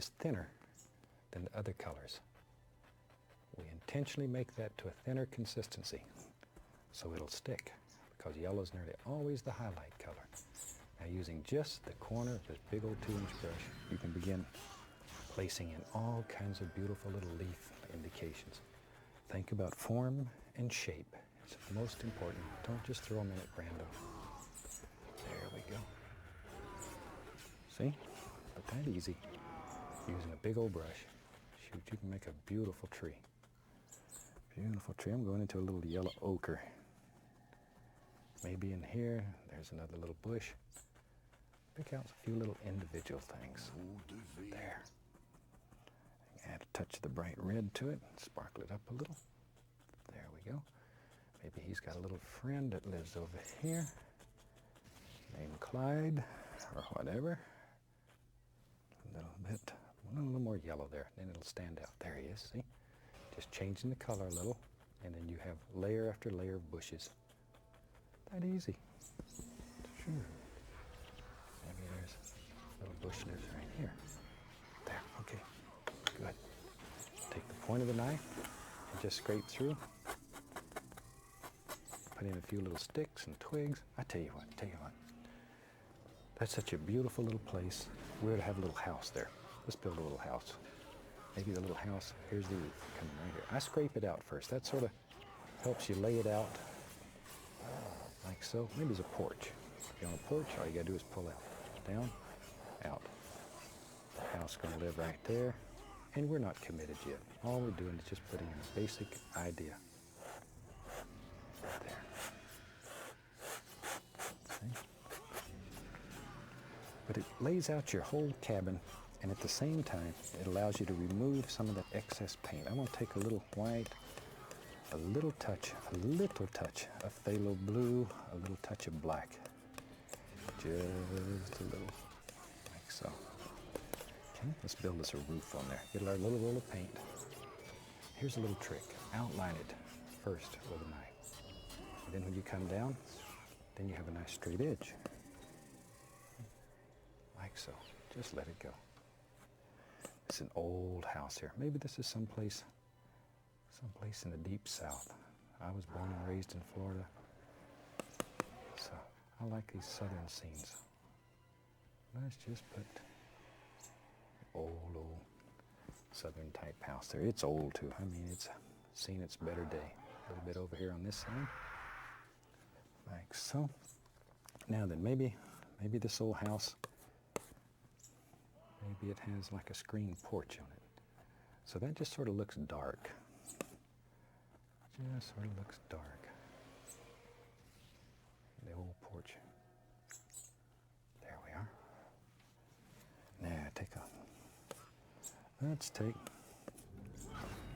is thinner than the other colors. We intentionally make that to a thinner consistency so it'll stick, because yellow is nearly always the highlight color. Now, using just the corner of this big old 2-inch brush, you can begin placing in all kinds of beautiful little leaf indications. Think about form and shape. It's most important. Don't just throw them in at random. There we go. See? But that easy. Using a big old brush. Shoot, you can make a beautiful tree. Beautiful tree. I'm going into a little yellow ochre. Maybe in here, there's another little bush. Pick out a few little individual things. There. Add a touch of the bright red to it. Sparkle it up a little. There we go. Maybe he's got a little friend that lives over here, named Clyde, or whatever. A little more yellow there, then it'll stand out. There he is, see? Just changing the color a little, and then you have layer after layer of bushes. That easy. Sure. Maybe there's a little bush lives right here. There, okay, good. Take the point of the knife and just scrape through. Put in a few little sticks and twigs. I tell you what. That's such a beautiful little place. We're to have a little house there. Let's build a little house. Maybe the little house, here's the roof coming right here. I scrape it out first. That sort of helps you lay it out like so. Maybe it's a porch. If you're on a porch, all you gotta do is pull out. Down, out. The house is gonna live right there. And we're not committed yet. All we're doing is just putting in a basic idea. There. See? But it lays out your whole cabin, and at the same time, it allows you to remove some of that excess paint. I'm going to take a little white, a little touch of phthalo blue, a little touch of black. Just a little, like so. Okay, let's build us a roof on there. Get our little roll of paint. Here's a little trick. Outline it first with a knife. And then when you come down, then you have a nice straight edge. Like so. Just let it go. It's an old house here. Maybe this is someplace in the deep south. I was born and raised in Florida. So I like these southern scenes. Let's just put old southern type house there. It's old too. I mean, it's seen its better day. A little bit over here on this side. Like so. Now then, maybe this old house, maybe it has like a screen porch on it. So that just sort of looks dark. Just sort of looks dark. The old porch. There we are. Now let's take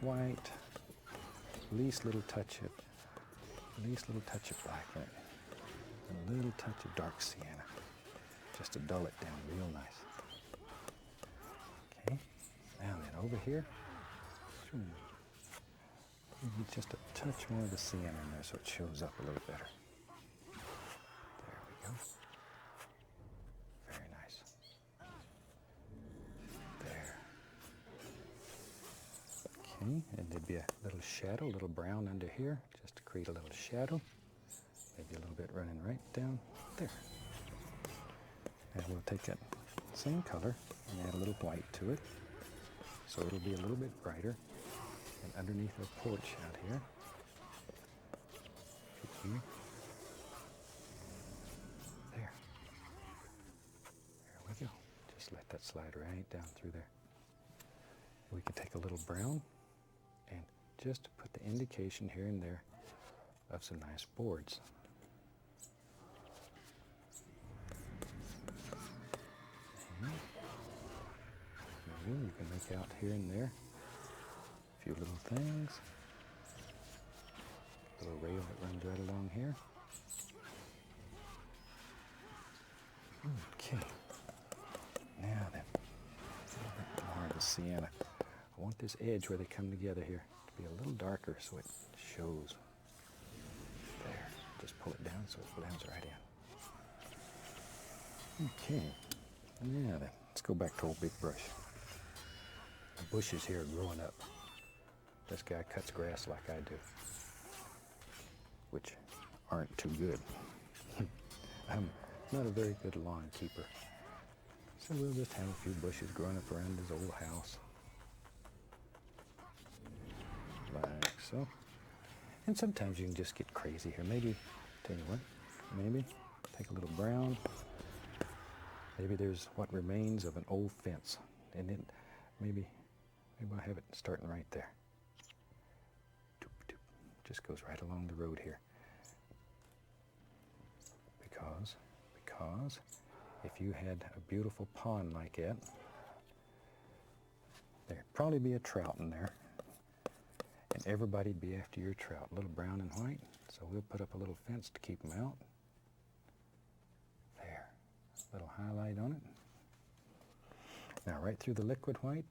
white, least little touch of black in it. A little touch of dark sienna, just to dull it down real nice. Okay, now then over here, just a touch more of the sienna in there so it shows up a little better. There we go. Very nice. There. Okay, and there'd be a little shadow, a little brown under here, just to create a little shadow. Maybe a little bit running right down there. And we'll take that same color and add a little white to it, so it'll be a little bit brighter. And underneath our porch out here, there we go. Just let that slide right down through there. We can take a little brown and just put the indication here and there of some nice boards. And you can make out here and there a few little things. A little rail that runs right along here. Okay. Now then, a little bit more of the sienna. I want this edge where they come together here to be a little darker so it shows. There. Just pull it down so it blends right in. Okay. Now then, let's go back to old big brush. bushes here growing up. This guy cuts grass like I do, which aren't too good. I'm not a very good lawn keeper. So we'll just have a few bushes growing up around his old house. Like so. And sometimes you can just get crazy here. Maybe, tell you what, maybe take a little brown. Maybe there's what remains of an old fence. And then maybe I'll have it starting right there. Just goes right along the road here. Because if you had a beautiful pond like that, there'd probably be a trout in there. And everybody'd be after your trout, a little brown and white. So we'll put up a little fence to keep them out. There, a little highlight on it. Now right through the liquid white,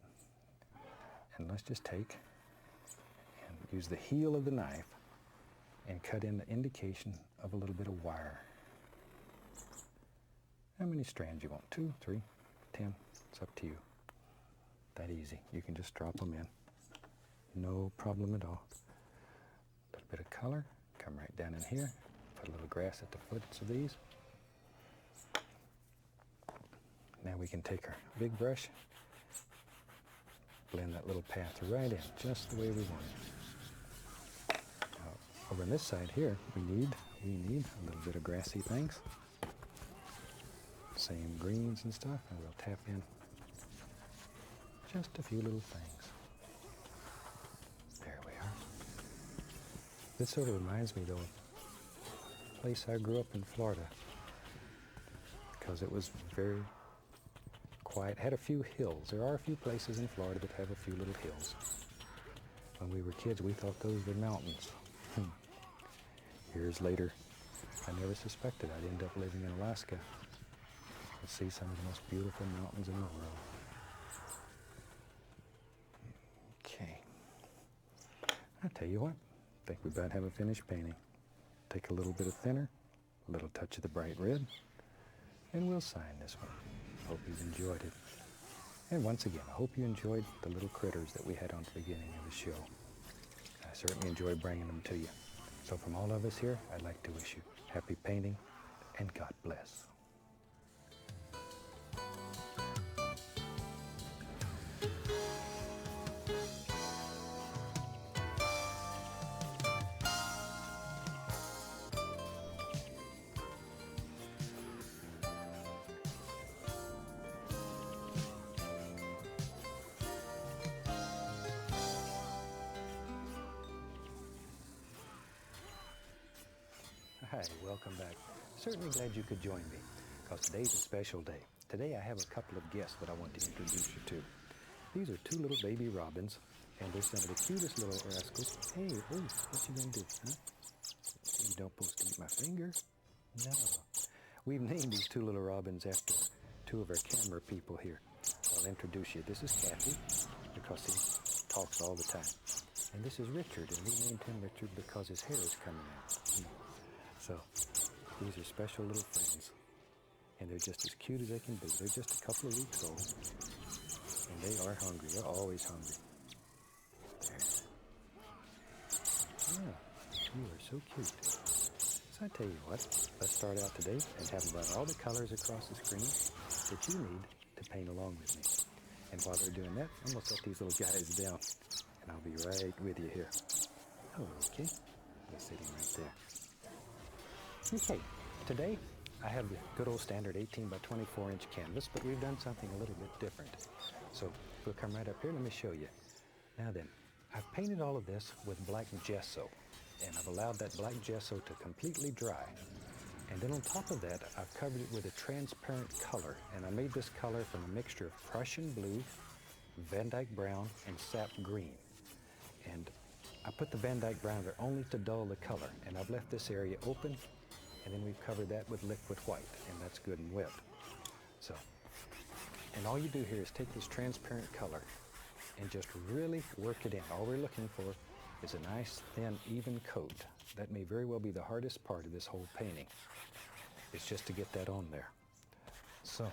and let's just take and use the heel of the knife and cut in the indication of a little bit of wire. How many strands you want? 2, 3, 10, it's up to you. That easy, you can just drop them in. No problem at all. A little bit of color, come right down in here, put a little grass at the foots of these. Now we can take our big brush, blend that little path right in, just the way we want it. Now, over on this side here, we need a little bit of grassy things. Same greens and stuff, and we'll tap in just a few little things. There we are. This sort of reminds me, though, of a place I grew up in Florida, because it was very quiet, had a few hills. There are a few places in Florida that have a few little hills. When we were kids, we thought those were mountains. Years later, I never suspected I'd end up living in Alaska and see some of the most beautiful mountains in the world. Okay. I tell you what, I think we about have a finished painting. Take a little bit of thinner, a little touch of the bright red, and we'll sign this one. Hope you've enjoyed it. And once again, I hope you enjoyed the little critters that we had on the beginning of the show. I certainly enjoyed bringing them to you. So from all of us here, I'd like to wish you happy painting and God bless. Hi, welcome back. Certainly glad you could join me, because today's a special day. Today I have a couple of guests that I want to introduce you to. These are 2 little baby robins, and they're some of the cutest little rascals. Hey, oh, what you gonna do? Huh? You don't supposed to eat my finger? No. We've named these 2 little robins after 2 of our camera people here. I'll introduce you. This is Kathy, because he talks all the time. And this is Richard, and we named him Richard because his hair is coming out. So, these are special little friends, and they're just as cute as they can be. They're just a couple of weeks old, and they are hungry. They're always hungry. There. Yeah, you are so cute. So I tell you what, let's start out today and have about all the colors across the screen that you need to paint along with me. And while they're doing that, I'm going to set these little guys down, and I'll be right with you here. Okay, they're sitting right there. Okay, today I have the good old standard 18 by 24 inch canvas, but we've done something a little bit different. So we'll come right up here, let me show you. Now then, I've painted all of this with black gesso, and I've allowed that black gesso to completely dry. And then on top of that, I've covered it with a transparent color, and I made this color from a mixture of Prussian blue, Van Dyke brown, and sap green. And I put the Van Dyke brown there only to dull the color, and I've left this area open, and then we've covered that with liquid white, and that's good and wet. So, and all you do here is take this transparent color and just really work it in. All we're looking for is a nice, thin, even coat. That may very well be the hardest part of this whole painting. It's just to get that on there. So,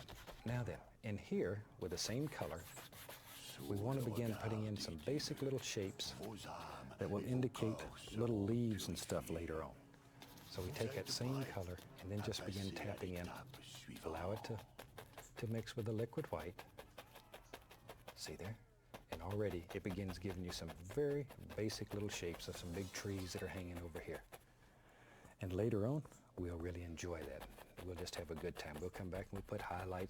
now then, in here, with the same color, we want to begin putting in some basic little shapes that will indicate little leaves and stuff later on. So we take that same color and then just begin tapping in. Allow it to mix with the liquid white. See there? And already it begins giving you some very basic little shapes of some big trees that are hanging over here. And later on, we'll really enjoy that. We'll just have a good time. We'll come back and we put highlights